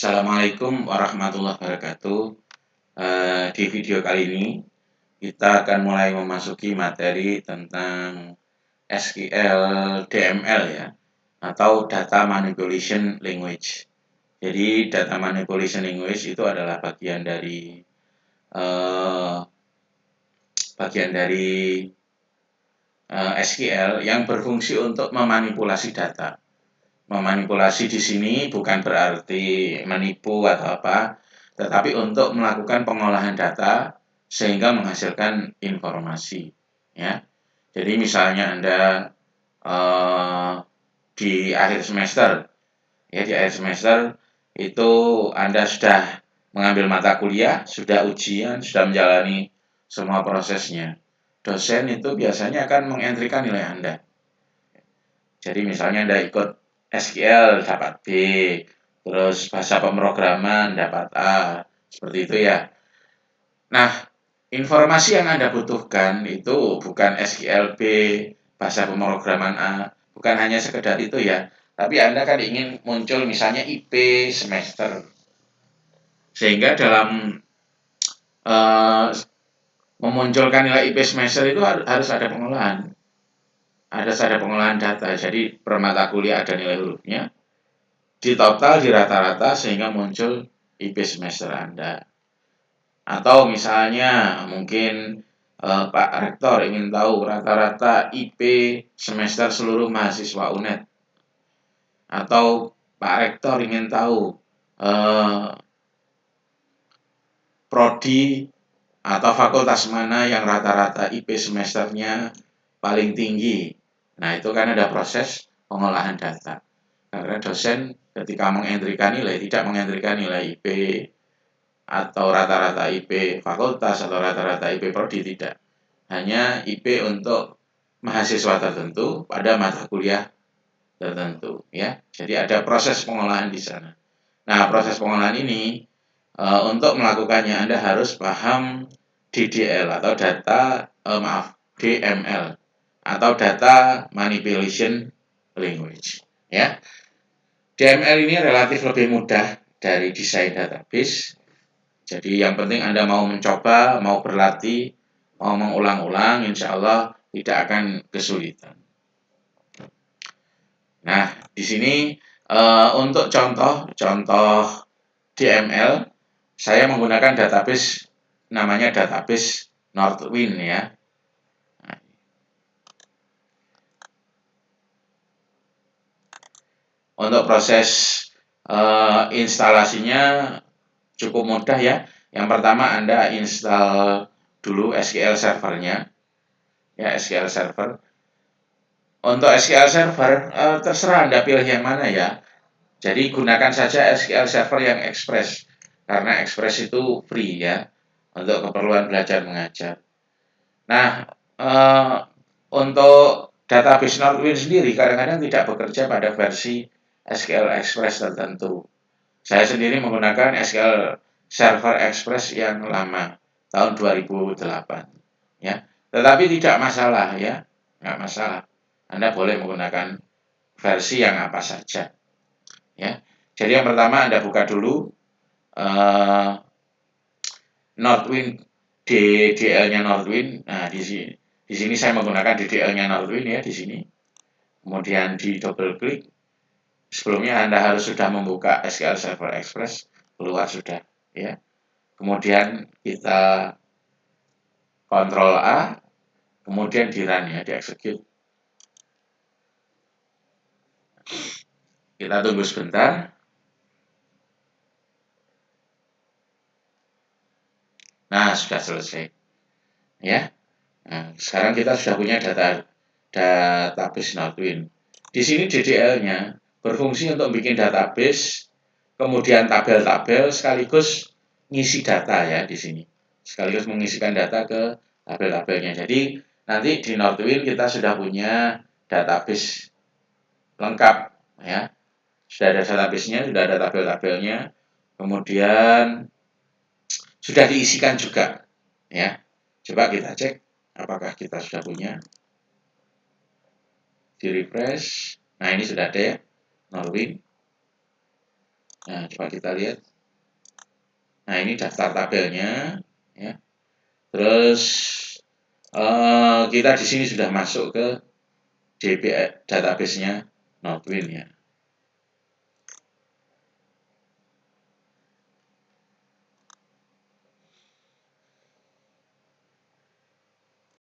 Assalamualaikum warahmatullahi wabarakatuh. Di video kali ini kita akan mulai memasuki materi tentang SQL DML ya, atau Data Manipulation Language. Jadi Data Manipulation Language itu adalah bagian dari SQL yang berfungsi untuk memanipulasi data. Memanipulasi di sini bukan berarti menipu atau apa, tetapi untuk melakukan pengolahan data sehingga menghasilkan informasi. Ya, jadi misalnya Anda di akhir semester, ya di akhir semester itu Anda sudah mengambil mata kuliah, sudah ujian, sudah menjalani semua prosesnya. Dosen itu biasanya akan mengentrikan nilai Anda. Jadi misalnya Anda ikut SQL dapat B, terus bahasa pemrograman dapat A, seperti itu ya. Nah, informasi yang Anda butuhkan itu bukan SQL B, bahasa pemrograman A, bukan hanya sekedar itu ya, tapi Anda kan ingin muncul misalnya IP semester. Sehingga dalam memunculkan nilai IP semester itu harus ada pengolahan. Ada pengolahan data, jadi per mata kuliah ada nilai hurufnya, di total, di rata-rata, sehingga muncul IP semester Anda. Atau misalnya mungkin Pak Rektor ingin tahu rata-rata IP semester seluruh mahasiswa UNED. Atau Pak Rektor ingin tahu prodi atau fakultas mana yang rata-rata IP semesternya paling tinggi. Nah, itu kan ada proses pengolahan data. Karena dosen ketika mengentrikan nilai, tidak mengentrikan nilai IP atau rata-rata IP fakultas atau rata-rata IP prodi, tidak. Hanya IP untuk mahasiswa tertentu pada mata kuliah tertentu, ya. Jadi ada proses pengolahan di sana. Nah, proses pengolahan ini untuk melakukannya Anda harus paham DDL atau DML atau Data Manipulation Language, ya. DML ini relatif lebih mudah dari desain database. Jadi yang penting Anda mau mencoba, mau berlatih, mau mengulang-ulang, insya Allah tidak akan kesulitan. Nah, di sini untuk contoh DML, saya menggunakan database namanya database Northwind ya. Untuk proses instalasinya cukup mudah ya. Yang pertama Anda install dulu SQL servernya. Ya, SQL server. Untuk SQL server terserah Anda pilih yang mana ya. Jadi gunakan saja SQL server yang Express. Karena Express itu free ya untuk keperluan belajar mengajar. Nah, untuk database Northwind sendiri kadang-kadang tidak bekerja pada versi SQL Express tertentu. Saya sendiri menggunakan SQL Server Express yang lama, tahun 2008. Ya, tetapi tidak masalah ya, nggak masalah. Anda boleh menggunakan versi yang apa saja. Ya, jadi yang pertama Anda buka dulu Northwind, DDL-nya Northwind. Nah, di sini saya menggunakan DDL-nya Northwind ya di sini. Kemudian di double klik. Sebelumnya Anda harus sudah membuka SQL Server Express, keluar sudah ya. Kemudian kita Ctrl A, kemudian di run ya, di execute. Kita tunggu sebentar. Nah, sudah selesai. Ya. Nah, sekarang kita sudah punya database Northwind. Di sini DDL-nya berfungsi untuk bikin database, kemudian tabel-tabel sekaligus ngisi data ya di sini. Sekaligus mengisikan data ke tabel-tabelnya. Jadi nanti di Northwind kita sudah punya database lengkap ya. Sudah ada database-nya, sudah ada tabel-tabelnya. Kemudian sudah diisikan juga ya. Coba kita cek apakah kita sudah punya. Di refresh. Nah, ini sudah ada ya, Northwind. Nah, coba kita lihat. Nah, ini daftar tabelnya, ya. Terus kita di sini sudah masuk ke database-nya Nordwind ya.